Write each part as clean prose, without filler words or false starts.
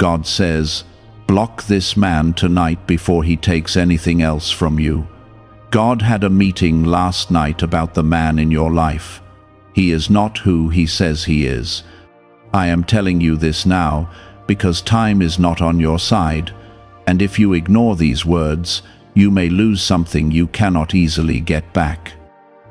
God says, block this man tonight before he takes anything else from you. God had a meeting last night about the man in your life. He is not who he says he is. I am telling you this now because time is not on your side, and if you ignore these words, you may lose something you cannot easily get back.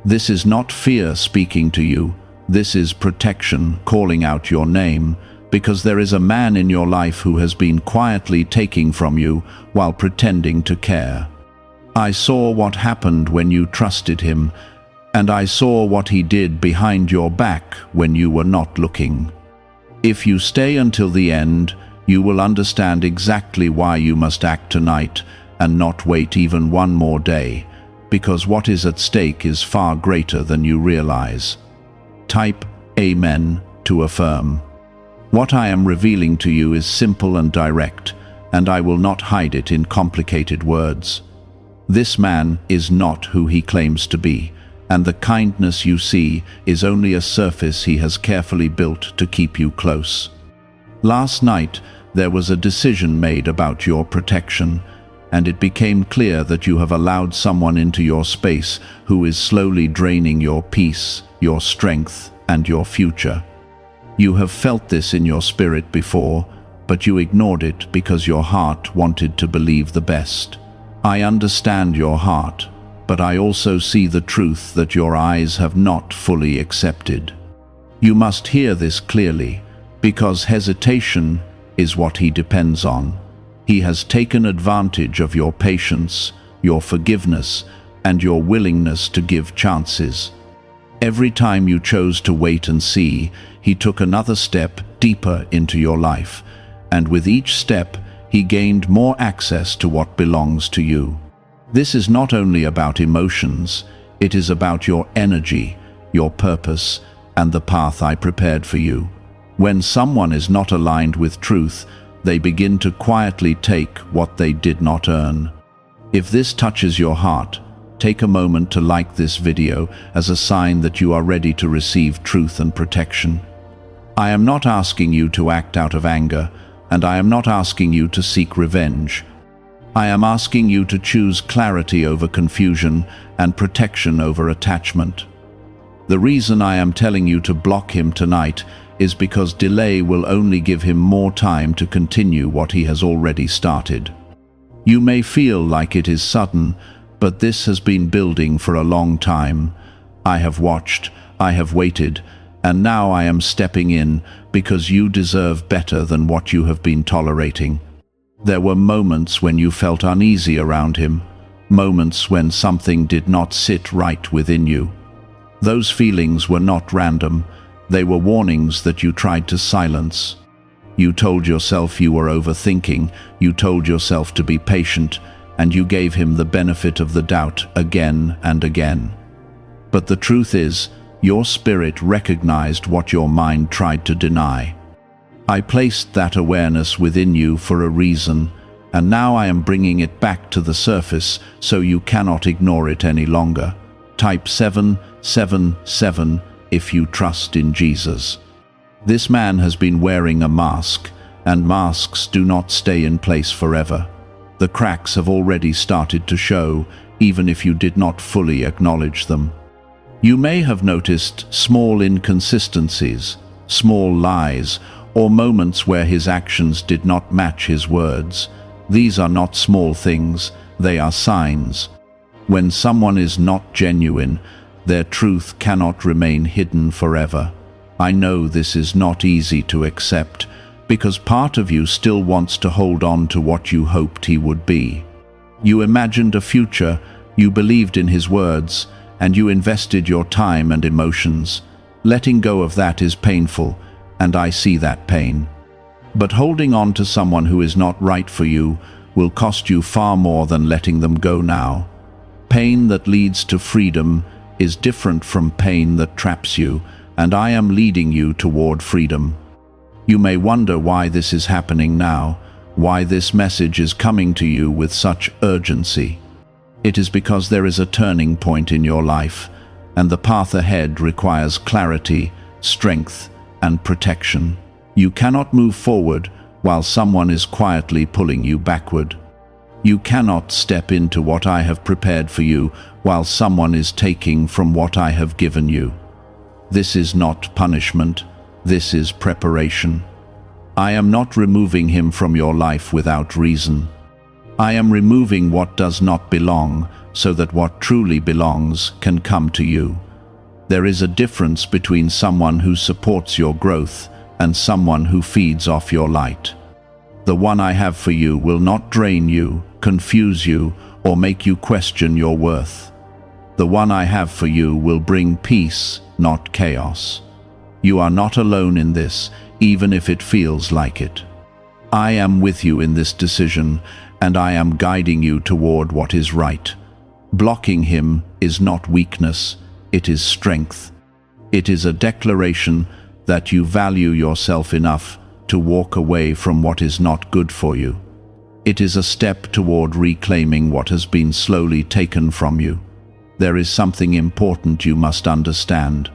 This is not fear speaking to you. This is protection calling out your name, because there is a man in your life who has been quietly taking from you while pretending to care. I saw what happened when you trusted him, and I saw what he did behind your back when you were not looking. If you stay until the end, you will understand exactly why you must act tonight and not wait even one more day, because what is at stake is far greater than you realize. Type Amen to affirm. What I am revealing to you is simple and direct, and I will not hide it in complicated words. This man is not who he claims to be, and the kindness you see is only a surface he has carefully built to keep you close. Last night, there was a decision made about your protection, and it became clear that you have allowed someone into your space who is slowly draining your peace, your strength, and your future. You have felt this in your spirit before, but you ignored it because your heart wanted to believe the best. I understand your heart, but I also see the truth that your eyes have not fully accepted. You must hear this clearly, because hesitation is what he depends on. He has taken advantage of your patience, your forgiveness, and your willingness to give chances. Every time you chose to wait and see, he took another step deeper into your life, and with each step, he gained more access to what belongs to you. This is not only about emotions, it is about your energy, your purpose, and the path I prepared for you. When someone is not aligned with truth, they begin to quietly take what they did not earn. If this touches your heart, take a moment to like this video as a sign that you are ready to receive truth and protection. I am not asking you to act out of anger, and I am not asking you to seek revenge. I am asking you to choose clarity over confusion and protection over attachment. The reason I am telling you to block him tonight is because delay will only give him more time to continue what he has already started. You may feel like it is sudden, but this has been building for a long time. I have watched, I have waited, and now I am stepping in because you deserve better than what you have been tolerating. There were moments when you felt uneasy around him, moments when something did not sit right within you. Those feelings were not random, they were warnings that you tried to silence. You told yourself you were overthinking, you told yourself to be patient, and you gave him the benefit of the doubt again and again. But the truth is, your spirit recognized what your mind tried to deny. I placed that awareness within you for a reason, and now I am bringing it back to the surface so you cannot ignore it any longer. Type 777 if you trust in Jesus. This man has been wearing a mask, and masks do not stay in place forever. The cracks have already started to show, even if you did not fully acknowledge them. You may have noticed small inconsistencies, small lies, or moments where his actions did not match his words. These are not small things, they are signs. When someone is not genuine, their truth cannot remain hidden forever. I know this is not easy to accept, because part of you still wants to hold on to what you hoped he would be. You imagined a future, you believed in his words, and you invested your time and emotions. Letting go of that is painful, and I see that pain. But holding on to someone who is not right for you will cost you far more than letting them go now. Pain that leads to freedom is different from pain that traps you, and I am leading you toward freedom. You may wonder why this is happening now, why this message is coming to you with such urgency. It is because there is a turning point in your life, and the path ahead requires clarity, strength, and protection. You cannot move forward while someone is quietly pulling you backward. You cannot step into what I have prepared for you while someone is taking from what I have given you. This is not punishment, this is preparation. I am not removing him from your life without reason. I am removing what does not belong so that what truly belongs can come to you. There is a difference between someone who supports your growth and someone who feeds off your light. The one I have for you will not drain you, confuse you, or make you question your worth. The one I have for you will bring peace, not chaos. You are not alone in this, even if it feels like it. I am with you in this decision, and I am guiding you toward what is right. Blocking him is not weakness, it is strength. It is a declaration that you value yourself enough to walk away from what is not good for you. It is a step toward reclaiming what has been slowly taken from you. There is something important you must understand.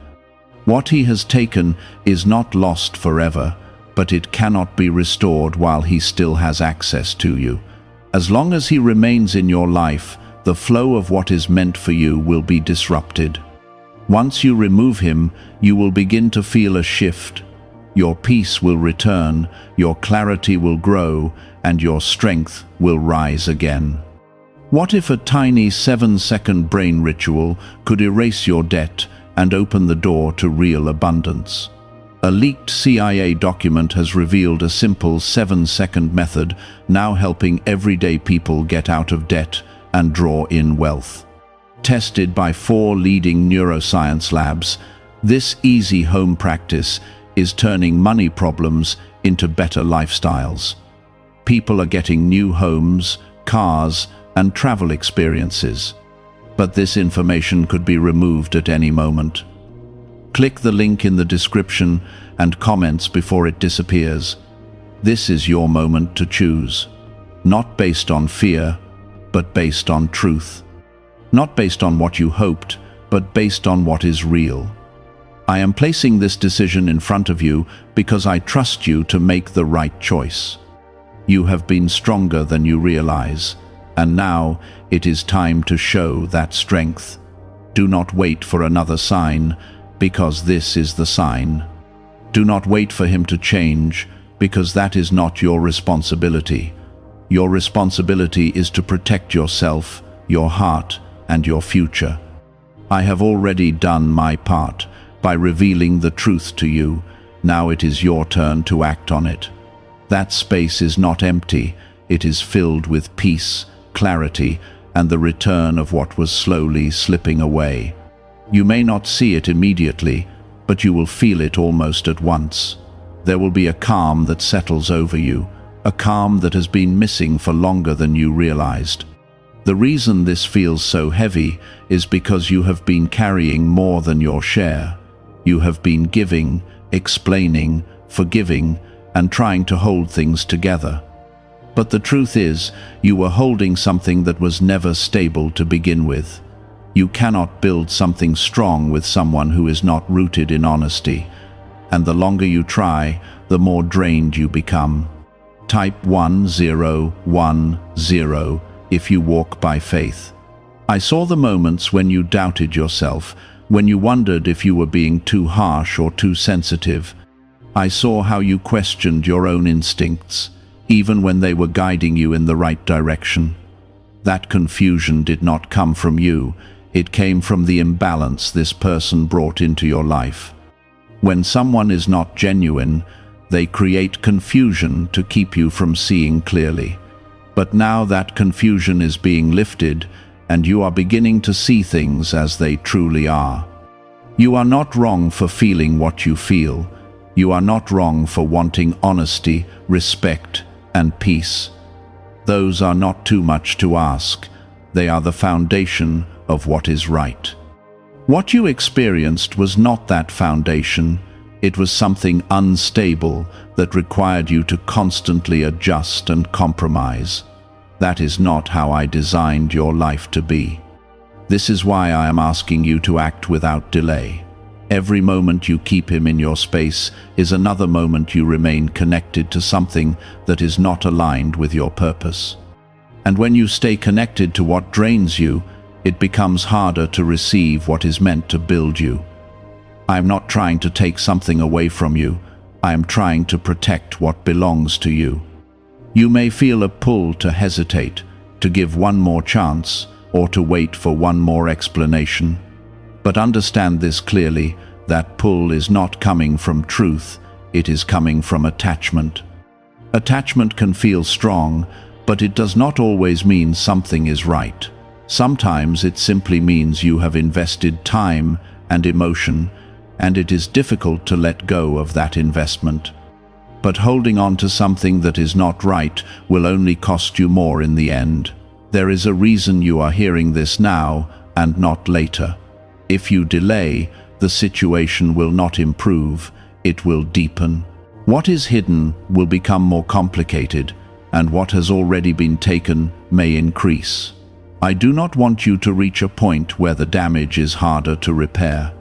What he has taken is not lost forever, but it cannot be restored while he still has access to you. As long as he remains in your life, the flow of what is meant for you will be disrupted. Once you remove him, you will begin to feel a shift. Your peace will return, your clarity will grow, and your strength will rise again. What if a tiny 7-second brain ritual could erase your debt and open the door to real abundance? A leaked CIA document has revealed a simple 7-second method now helping everyday people get out of debt and draw in wealth. Tested by 4 leading neuroscience labs, this easy home practice is turning money problems into better lifestyles. People are getting new homes, cars, and travel experiences. But this information could be removed at any moment. Click the link in the description and comments before it disappears. This is your moment to choose. Not based on fear, but based on truth. Not based on what you hoped, but based on what is real. I am placing this decision in front of you because I trust you to make the right choice. You have been stronger than you realize, and now it is time to show that strength. Do not wait for another sign, because this is the sign. Do not wait for him to change, because that is not your responsibility. Your responsibility is to protect yourself, your heart, and your future. I have already done my part by revealing the truth to you. Now it is your turn to act on it. That space is not empty, it is filled with peace, clarity, and the return of what was slowly slipping away. You may not see it immediately, but you will feel it almost at once. There will be a calm that settles over you, a calm that has been missing for longer than you realized. The reason this feels so heavy is because you have been carrying more than your share. You have been giving, explaining, forgiving, and trying to hold things together. But the truth is, you were holding something that was never stable to begin with. You cannot build something strong with someone who is not rooted in honesty. And the longer you try, the more drained you become. Type 1010 if you walk by faith. I saw the moments when you doubted yourself, when you wondered if you were being too harsh or too sensitive. I saw how you questioned your own instincts, even when they were guiding you in the right direction. That confusion did not come from you, it came from the imbalance this person brought into your life. When someone is not genuine, they create confusion to keep you from seeing clearly. But now that confusion is being lifted, and you are beginning to see things as they truly are. You are not wrong for feeling what you feel. You are not wrong for wanting honesty, respect, and peace. Those are not too much to ask. They are the foundation of what is right. What you experienced was not that foundation. It was something unstable that required you to constantly adjust and compromise. That is not how I designed your life to be. This is why I am asking you to act without delay. Every moment you keep him in your space is another moment you remain connected to something that is not aligned with your purpose. And when you stay connected to what drains you, it becomes harder to receive what is meant to build you. I am not trying to take something away from you. I am trying to protect what belongs to you. You may feel a pull to hesitate, to give one more chance, or to wait for one more explanation. But understand this clearly, that pull is not coming from truth, it is coming from attachment. Attachment can feel strong, but it does not always mean something is right. Sometimes it simply means you have invested time and emotion, and it is difficult to let go of that investment. But holding on to something that is not right will only cost you more in the end. There is a reason you are hearing this now and not later. If you delay, the situation will not improve, it will deepen. What is hidden will become more complicated, and what has already been taken may increase. I do not want you to reach a point where the damage is harder to repair.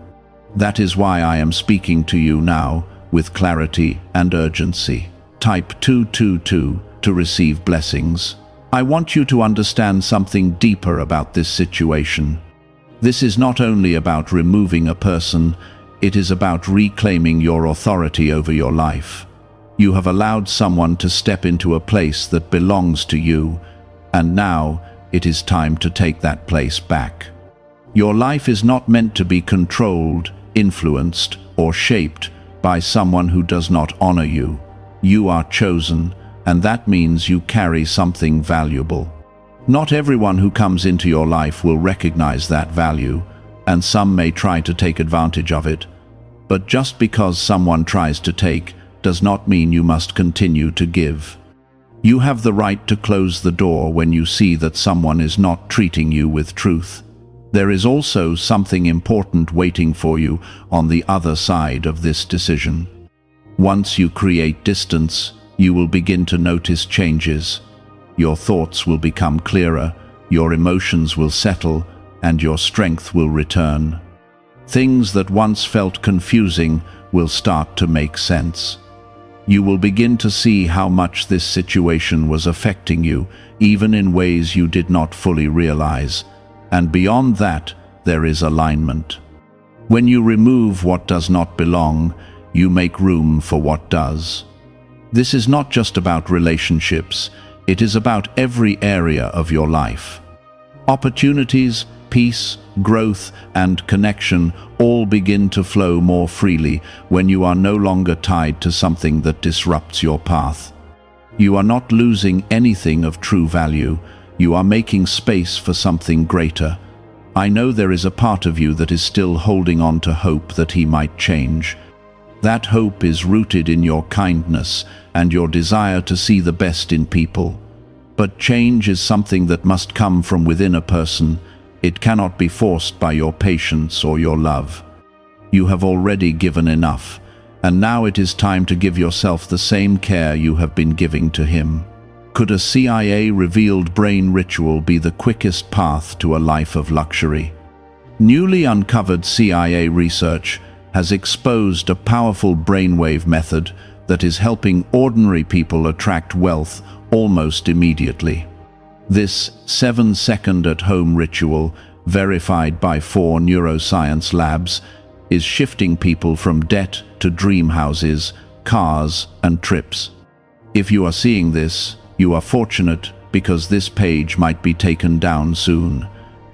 That is why I am speaking to you now with clarity and urgency. Type 222 to receive blessings. I want you to understand something deeper about this situation. This is not only about removing a person, it is about reclaiming your authority over your life. You have allowed someone to step into a place that belongs to you, and now it is time to take that place back. Your life is not meant to be controlled, influenced, or shaped by someone who does not honor you. You are chosen, and that means you carry something valuable. Not everyone who comes into your life will recognize that value, and some may try to take advantage of it. But just because someone tries to take does not mean you must continue to give. You have the right to close the door when you see that someone is not treating you with truth. There is also something important waiting for you on the other side of this decision. Once you create distance, you will begin to notice changes. Your thoughts will become clearer, your emotions will settle, and your strength will return. Things that once felt confusing will start to make sense. You will begin to see how much this situation was affecting you, even in ways you did not fully realize. And beyond that, there is alignment. When you remove what does not belong, you make room for what does. This is not just about relationships, it is about every area of your life. Opportunities, peace, growth, and connection all begin to flow more freely when you are no longer tied to something that disrupts your path. You are not losing anything of true value, you are making space for something greater. I know there is a part of you that is still holding on to hope that he might change. That hope is rooted in your kindness and your desire to see the best in people. But change is something that must come from within a person. It cannot be forced by your patience or your love. You have already given enough, and now it is time to give yourself the same care you have been giving to him. Could a CIA-revealed brain ritual be the quickest path to a life of luxury? Newly uncovered CIA research has exposed a powerful brainwave method that is helping ordinary people attract wealth almost immediately. This 7-second at-home ritual, verified by 4 neuroscience labs, is shifting people from debt to dream houses, cars, and trips. If you are seeing this, you are fortunate because this page might be taken down soon.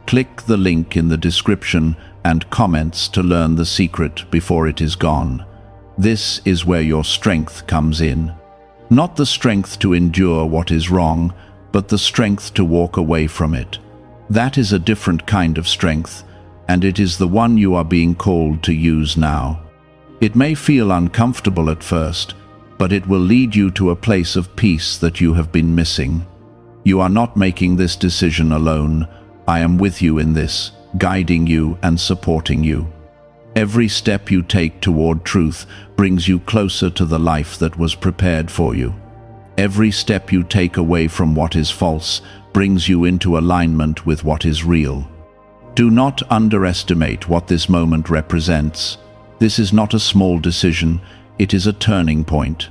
Click the link in the description and comments to learn the secret before it is gone. This is where your strength comes in. Not the strength to endure what is wrong, but the strength to walk away from it. That is a different kind of strength, and it is the one you are being called to use now. It may feel uncomfortable at first, but it will lead you to a place of peace that you have been missing. You are not making this decision alone. I am with you in this, guiding you and supporting you. Every step you take toward truth brings you closer to the life that was prepared for you. Every step you take away from what is false brings you into alignment with what is real. Do not underestimate what this moment represents. This is not a small decision, it is a turning point.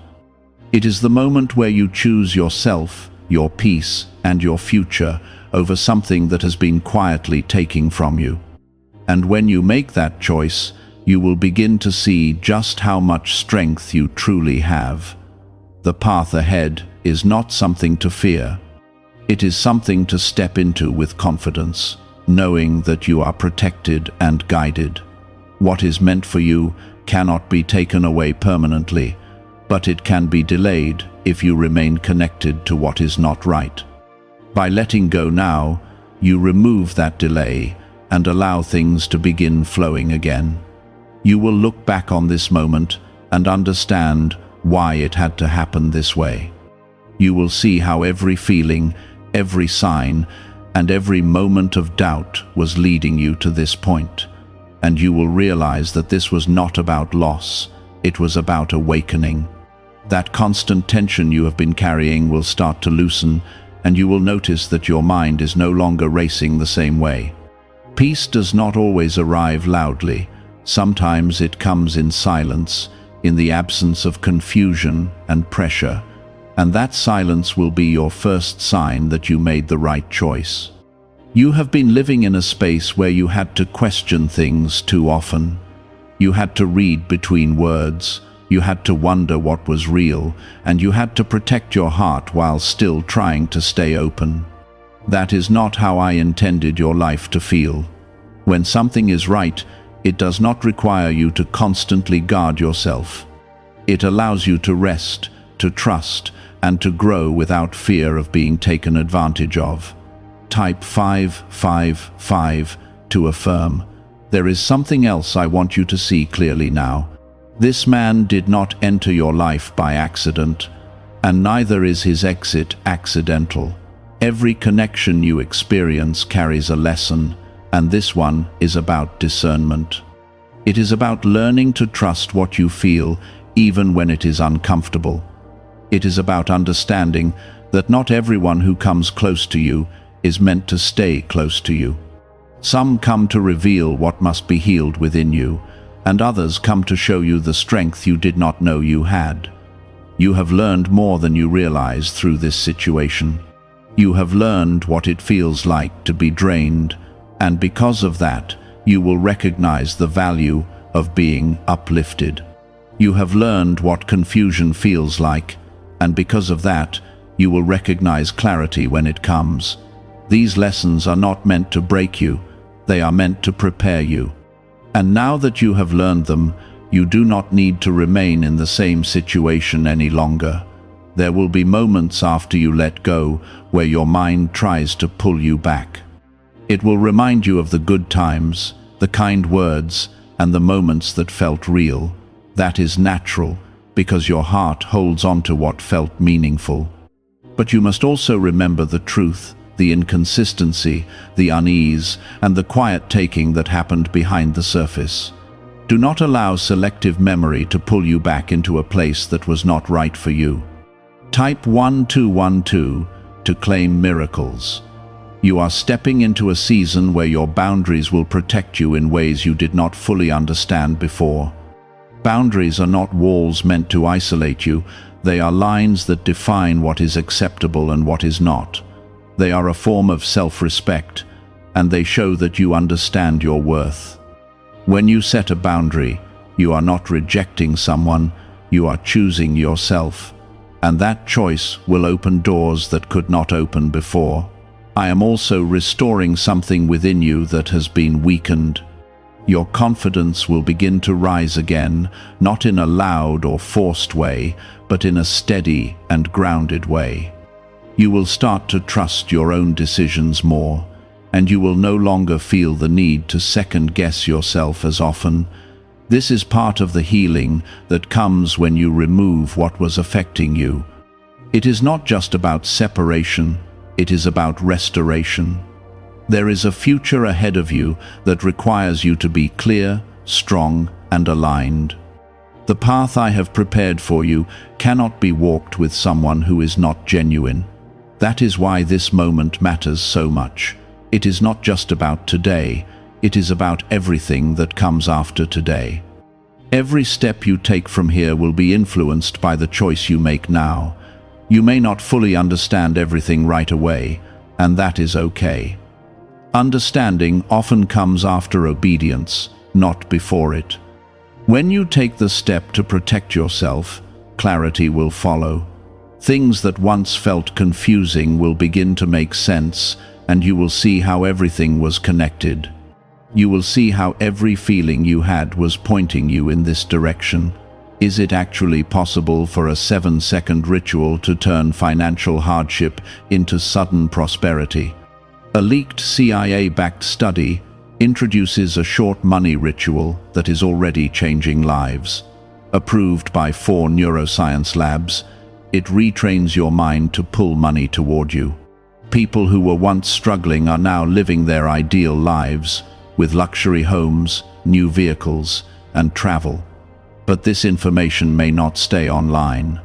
It is the moment where you choose yourself, your peace, and your future over something that has been quietly taken from you. And when you make that choice, you will begin to see just how much strength you truly have. The path ahead is not something to fear. It is something to step into with confidence, knowing that you are protected and guided. What is meant for you cannot be taken away permanently, but it can be delayed if you remain connected to what is not right. By letting go now, you remove that delay and allow things to begin flowing again. You will look back on this moment and understand why it had to happen this way. You will see how every feeling, every sign, and every moment of doubt was leading you to this point. And you will realize that this was not about loss, it was about awakening. That constant tension you have been carrying will start to loosen, and you will notice that your mind is no longer racing the same way. Peace does not always arrive loudly. Sometimes it comes in silence, in the absence of confusion and pressure, and that silence will be your first sign that you made the right choice. You have been living in a space where you had to question things too often. You had to read between words, you had to wonder what was real, and you had to protect your heart while still trying to stay open. That is not how I intended your life to feel. When something is right, it does not require you to constantly guard yourself. It allows you to rest, to trust, and to grow without fear of being taken advantage of. Type 555 to affirm. There is something else I want you to see clearly now. This man did not enter your life by accident, and neither is his exit accidental. Every connection you experience carries a lesson, and this one is about discernment. It is about learning to trust what you feel, even when it is uncomfortable. It is about understanding that not everyone who comes close to you is meant to stay close to you. Some come to reveal what must be healed within you, and others come to show you the strength you did not know you had. You have learned more than you realize through this situation. You have learned what it feels like to be drained, and because of that, you will recognize the value of being uplifted. You have learned what confusion feels like, and because of that, you will recognize clarity when it comes. These lessons are not meant to break you, they are meant to prepare you. And now that you have learned them, you do not need to remain in the same situation any longer. There will be moments after you let go where your mind tries to pull you back. It will remind you of the good times, the kind words, and the moments that felt real. That is natural, because your heart holds on to what felt meaningful. But you must also remember the truth, the inconsistency, the unease, and the quiet taking that happened behind the surface. Do not allow selective memory to pull you back into a place that was not right for you. Type 1212 to claim miracles. You are stepping into a season where your boundaries will protect you in ways you did not fully understand before. Boundaries are not walls meant to isolate you, they are lines that define what is acceptable and what is not. They are a form of self-respect, and they show that you understand your worth. When you set a boundary, you are not rejecting someone, you are choosing yourself, and that choice will open doors that could not open before. I am also restoring something within you that has been weakened. Your confidence will begin to rise again, not in a loud or forced way, but in a steady and grounded way. You will start to trust your own decisions more, and you will no longer feel the need to second-guess yourself as often. This is part of the healing that comes when you remove what was affecting you. It is not just about separation, it is about restoration. There is a future ahead of you that requires you to be clear, strong, and aligned. The path I have prepared for you cannot be walked with someone who is not genuine. That is why this moment matters so much. It is not just about today, it is about everything that comes after today. Every step you take from here will be influenced by the choice you make now. You may not fully understand everything right away, and that is okay. Understanding often comes after obedience, not before it. When you take the step to protect yourself, clarity will follow. Things that once felt confusing will begin to make sense, and you will see how everything was connected. You will see how every feeling you had was pointing you in this direction. Is it actually possible for a 7-second ritual to turn financial hardship into sudden prosperity? A leaked CIA-backed study introduces a short money ritual that is already changing lives. Approved by 4 neuroscience labs, it retrains your mind to pull money toward you. People who were once struggling are now living their ideal lives, with luxury homes, new vehicles, and travel. But this information may not stay online.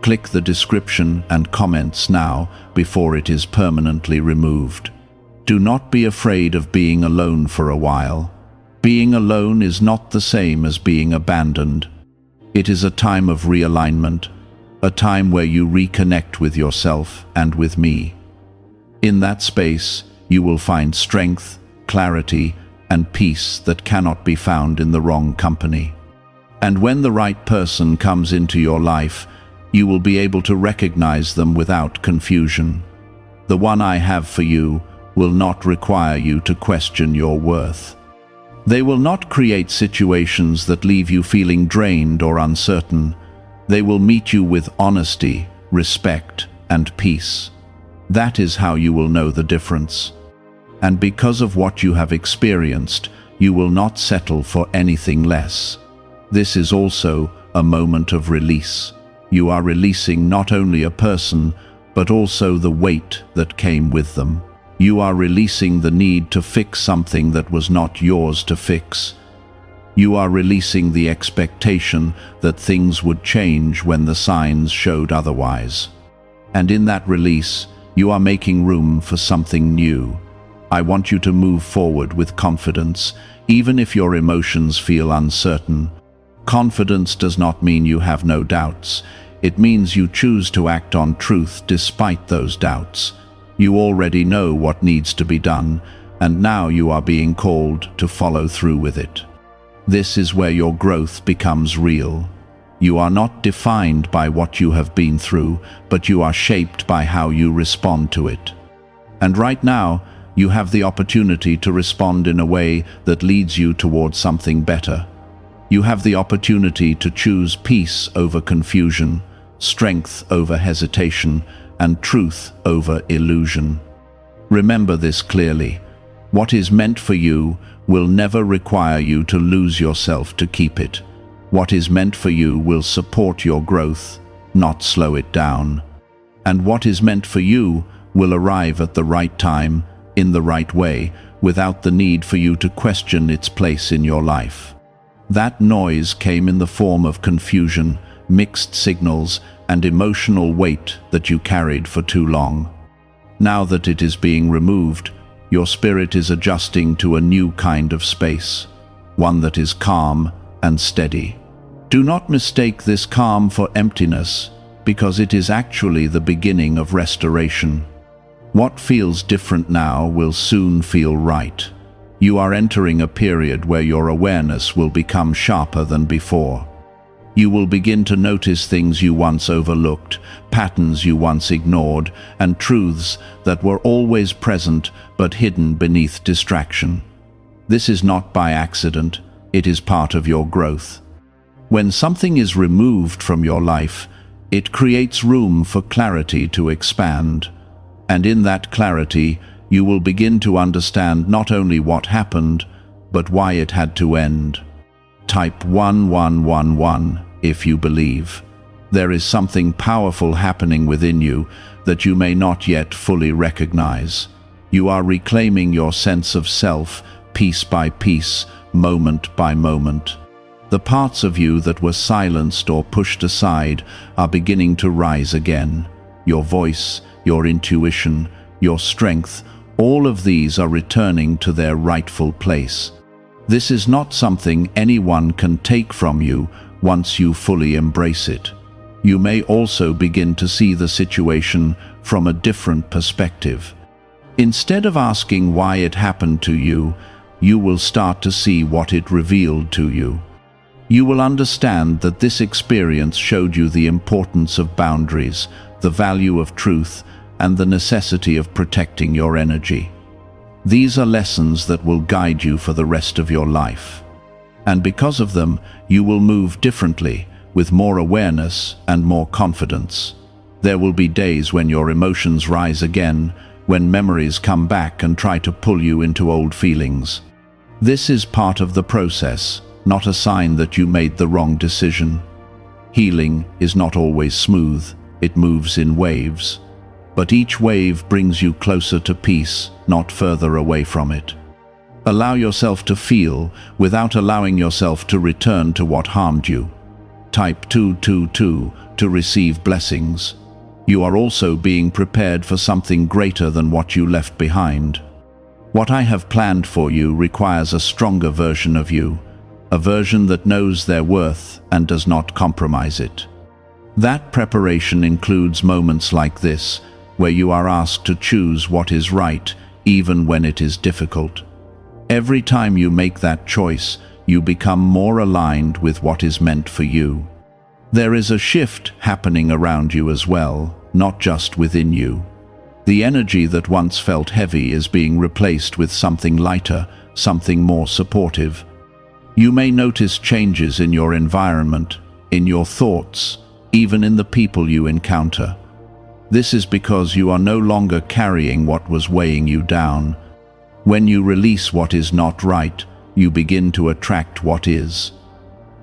Click the description and comments now before it is permanently removed. Do not be afraid of being alone for a while. Being alone is not the same as being abandoned. It is a time of realignment, a time where you reconnect with yourself and with me. In that space, you will find strength, clarity, and peace that cannot be found in the wrong company. And when the right person comes into your life, you will be able to recognize them without confusion. The one I have for you will not require you to question your worth. They will not create situations that leave you feeling drained or uncertain. They will meet you with honesty, respect, and peace. That is how you will know the difference. And because of what you have experienced, you will not settle for anything less. This is also a moment of release. You are releasing not only a person, but also the weight that came with them. You are releasing the need to fix something that was not yours to fix. You are releasing the expectation that things would change when the signs showed otherwise. And in that release, you are making room for something new. I want you to move forward with confidence, even if your emotions feel uncertain. Confidence does not mean you have no doubts. It means you choose to act on truth despite those doubts. You already know what needs to be done, and now you are being called to follow through with it. This is where your growth becomes real. You are not defined by what you have been through, but you are shaped by how you respond to it. And right now, you have the opportunity to respond in a way that leads you towards something better. You have the opportunity to choose peace over confusion, strength over hesitation, and truth over illusion. Remember this clearly. What is meant for you will never require you to lose yourself to keep it. What is meant for you will support your growth, not slow it down. And what is meant for you will arrive at the right time, in the right way, without the need for you to question its place in your life. That noise came in the form of confusion, mixed signals, and emotional weight that you carried for too long. Now that it is being removed, your spirit is adjusting to a new kind of space, one that is calm and steady. Do not mistake this calm for emptiness, because it is actually the beginning of restoration. What feels different now will soon feel right. You are entering a period where your awareness will become sharper than before. You will begin to notice things you once overlooked, patterns you once ignored, and truths that were always present but hidden beneath distraction. This is not by accident, it is part of your growth. When something is removed from your life, it creates room for clarity to expand. And in that clarity, you will begin to understand not only what happened, but why it had to end. Type 1111 if you believe. There is something powerful happening within you that you may not yet fully recognize. You are reclaiming your sense of self, piece by piece, moment by moment. The parts of you that were silenced or pushed aside are beginning to rise again. Your voice, your intuition, your strength, all of these are returning to their rightful place. This is not something anyone can take from you once you fully embrace it. You may also begin to see the situation from a different perspective. Instead of asking why it happened to you, you will start to see what it revealed to you. You will understand that this experience showed you the importance of boundaries, the value of truth, and the necessity of protecting your energy. These are lessons that will guide you for the rest of your life. And because of them, you will move differently, with more awareness and more confidence. There will be days when your emotions rise again, when memories come back and try to pull you into old feelings. This is part of the process, not a sign that you made the wrong decision. Healing is not always smooth, it moves in waves. But each wave brings you closer to peace, not further away from it. Allow yourself to feel without allowing yourself to return to what harmed you. Type 222 to receive blessings. You are also being prepared for something greater than what you left behind. What I have planned for you requires a stronger version of you, a version that knows their worth and does not compromise it. That preparation includes moments like this, where you are asked to choose what is right, even when it is difficult. Every time you make that choice, you become more aligned with what is meant for you. There is a shift happening around you as well, not just within you. The energy that once felt heavy is being replaced with something lighter, something more supportive. You may notice changes in your environment, in your thoughts, even in the people you encounter. This is because you are no longer carrying what was weighing you down. When you release what is not right, you begin to attract what is.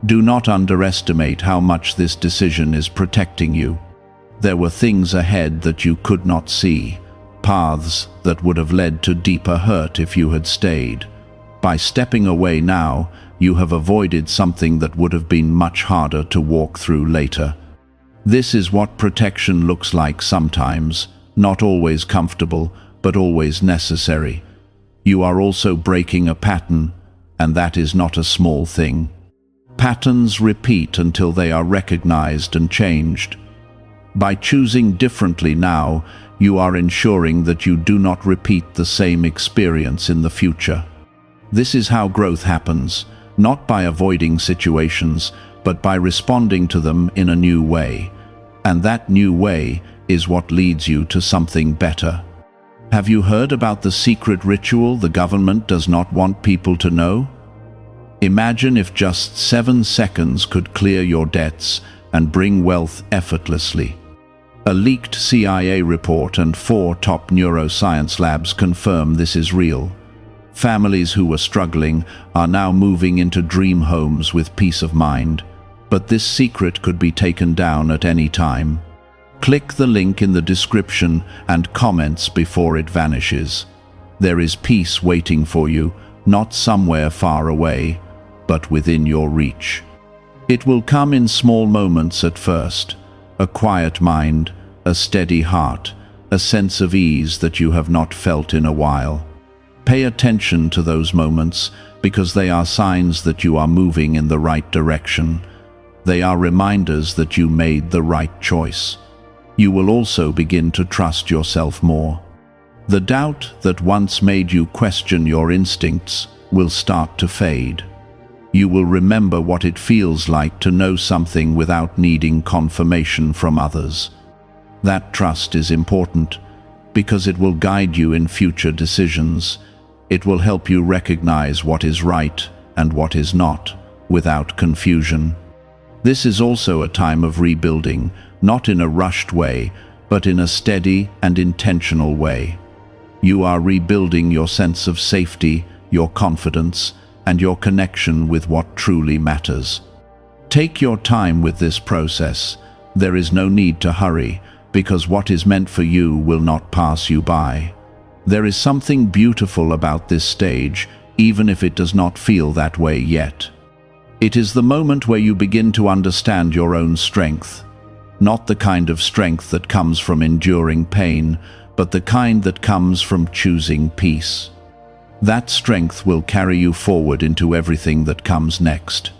Do not underestimate how much this decision is protecting you. There were things ahead that you could not see, paths that would have led to deeper hurt if you had stayed. By stepping away now, you have avoided something that would have been much harder to walk through later. This is what protection looks like sometimes, not always comfortable, but always necessary. You are also breaking a pattern, and that is not a small thing. Patterns repeat until they are recognized and changed. By choosing differently now, you are ensuring that you do not repeat the same experience in the future. This is how growth happens, not by avoiding situations, but by responding to them in a new way. And that new way is what leads you to something better. Have you heard about the secret ritual the government does not want people to know? Imagine if just 7 seconds could clear your debts and bring wealth effortlessly. A leaked CIA report and 4 top neuroscience labs confirm this is real. Families who were struggling are now moving into dream homes with peace of mind. But this secret could be taken down at any time. Click the link in the description and comments before it vanishes. There is peace waiting for you, not somewhere far away, but within your reach. It will come in small moments at first. A quiet mind, a steady heart, a sense of ease that you have not felt in a while. Pay attention to those moments because they are signs that you are moving in the right direction. They are reminders that you made the right choice. You will also begin to trust yourself more. The doubt that once made you question your instincts will start to fade. You will remember what it feels like to know something without needing confirmation from others. That trust is important because it will guide you in future decisions. It will help you recognize what is right and what is not, without confusion. This is also a time of rebuilding, not in a rushed way, but in a steady and intentional way. You are rebuilding your sense of safety, your confidence, and your connection with what truly matters. Take your time with this process. There is no need to hurry, because what is meant for you will not pass you by. There is something beautiful about this stage, even if it does not feel that way yet. It is the moment where you begin to understand your own strength. Not the kind of strength that comes from enduring pain, but the kind that comes from choosing peace. That strength will carry you forward into everything that comes next.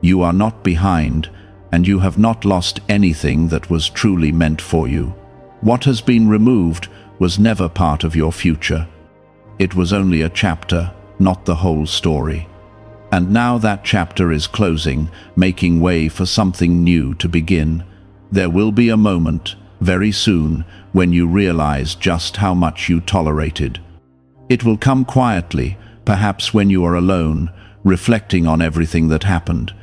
You are not behind, and you have not lost anything that was truly meant for you. What has been removed was never part of your future. It was only a chapter, not the whole story. And now that chapter is closing, making way for something new to begin. There will be a moment, very soon, when you realize just how much you tolerated. It will come quietly, perhaps when you are alone, reflecting on everything that happened.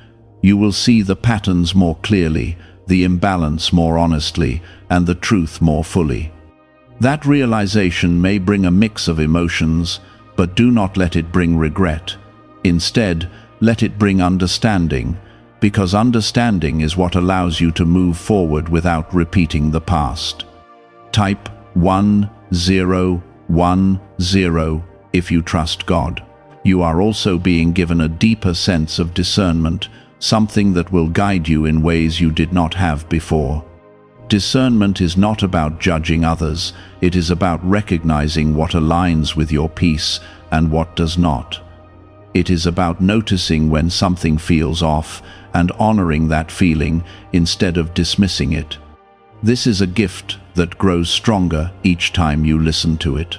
You will see the patterns more clearly, the imbalance more honestly, and the truth more fully. That realization may bring a mix of emotions, but do not let it bring regret. Instead, let it bring understanding, because understanding is what allows you to move forward without repeating the past. Type 1010 if you trust God. You are also being given a deeper sense of discernment, something that will guide you in ways you did not have before. Discernment is not about judging others, it is about recognizing what aligns with your peace and what does not. It is about noticing when something feels off and honoring that feeling instead of dismissing it. This is a gift that grows stronger each time you listen to it.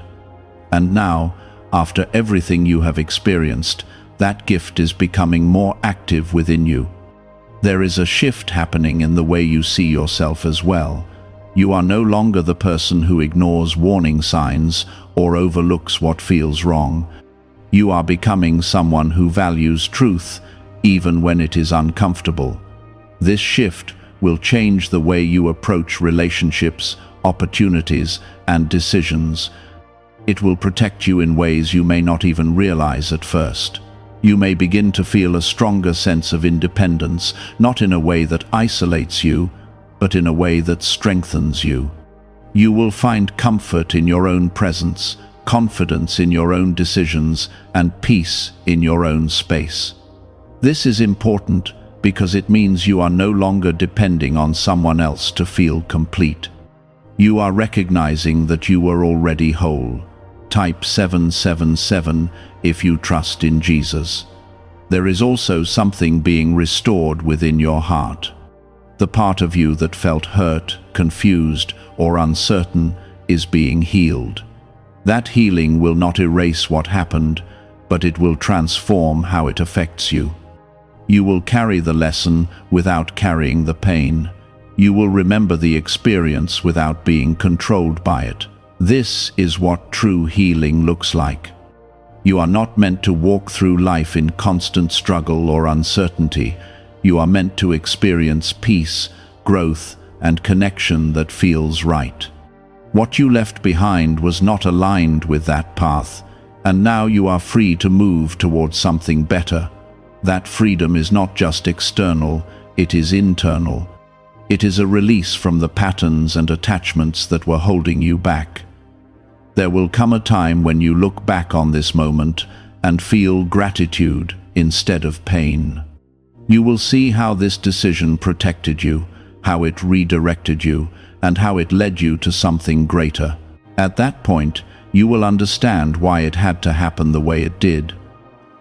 And now, after everything you have experienced, that gift is becoming more active within you. There is a shift happening in the way you see yourself as well. You are no longer the person who ignores warning signs or overlooks what feels wrong. You are becoming someone who values truth, even when it is uncomfortable. This shift will change the way you approach relationships, opportunities, and decisions. It will protect you in ways you may not even realize at first. You may begin to feel a stronger sense of independence, not in a way that isolates you, but in a way that strengthens you. You will find comfort in your own presence, confidence in your own decisions, and peace in your own space. This is important because it means you are no longer depending on someone else to feel complete. You are recognizing that you are already whole. Type 777 if you trust in Jesus. There is also something being restored within your heart. The part of you that felt hurt, confused, or uncertain is being healed. That healing will not erase what happened, but it will transform how it affects you. You will carry the lesson without carrying the pain. You will remember the experience without being controlled by it. This is what true healing looks like. You are not meant to walk through life in constant struggle or uncertainty. You are meant to experience peace, growth, and connection that feels right. What you left behind was not aligned with that path, and now you are free to move towards something better. That freedom is not just external, it is internal. It is a release from the patterns and attachments that were holding you back. There will come a time when you look back on this moment and feel gratitude instead of pain. You will see how this decision protected you, how it redirected you, and how it led you to something greater. At that point, you will understand why it had to happen the way it did.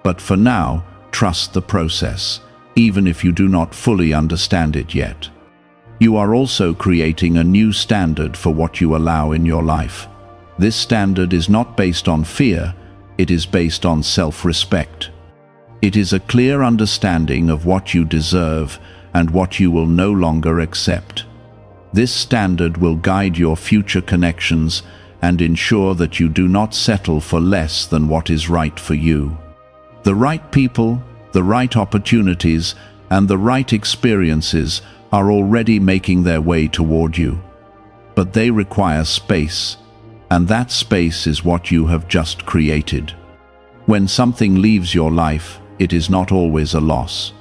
But for now, trust the process, even if you do not fully understand it yet. You are also creating a new standard for what you allow in your life. This standard is not based on fear, it is based on self-respect. It is a clear understanding of what you deserve and what you will no longer accept. This standard will guide your future connections and ensure that you do not settle for less than what is right for you. The right people, the right opportunities, and the right experiences are already making their way toward you. But they require space, and that space is what you have just created. When something leaves your life, it is not always a loss.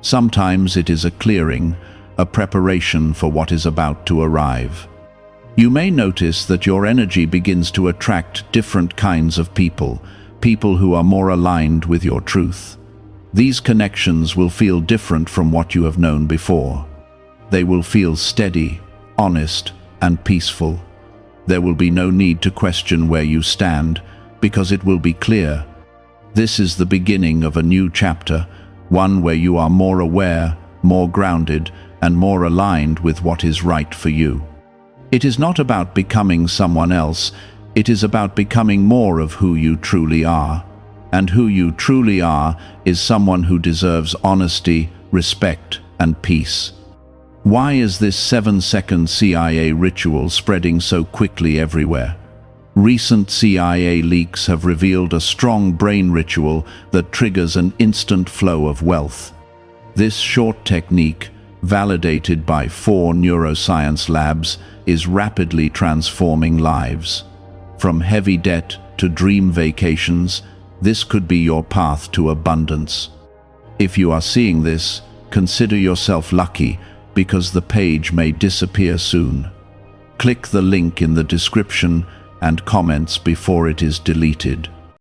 Sometimes it is a clearing, a preparation for what is about to arrive. You may notice that your energy begins to attract different kinds of people, people who are more aligned with your truth. These connections will feel different from what you have known before. They will feel steady, honest, and peaceful. There will be no need to question where you stand, because it will be clear This is the beginning of a new chapter, one where you are more aware, more grounded, and more aligned with what is right for you. It is not about becoming someone else, it is about becoming more of who you truly are. And who you truly are is someone who deserves honesty, respect, and peace. Why is this 7-second CIA ritual spreading so quickly everywhere? Recent CIA leaks have revealed a strong brain ritual that triggers an instant flow of wealth. This short technique, validated by 4 neuroscience labs, is rapidly transforming lives. From heavy debt to dream vacations, this could be your path to abundance. If you are seeing this, consider yourself lucky, because the page may disappear soon. Click the link in the description and comments before it is deleted.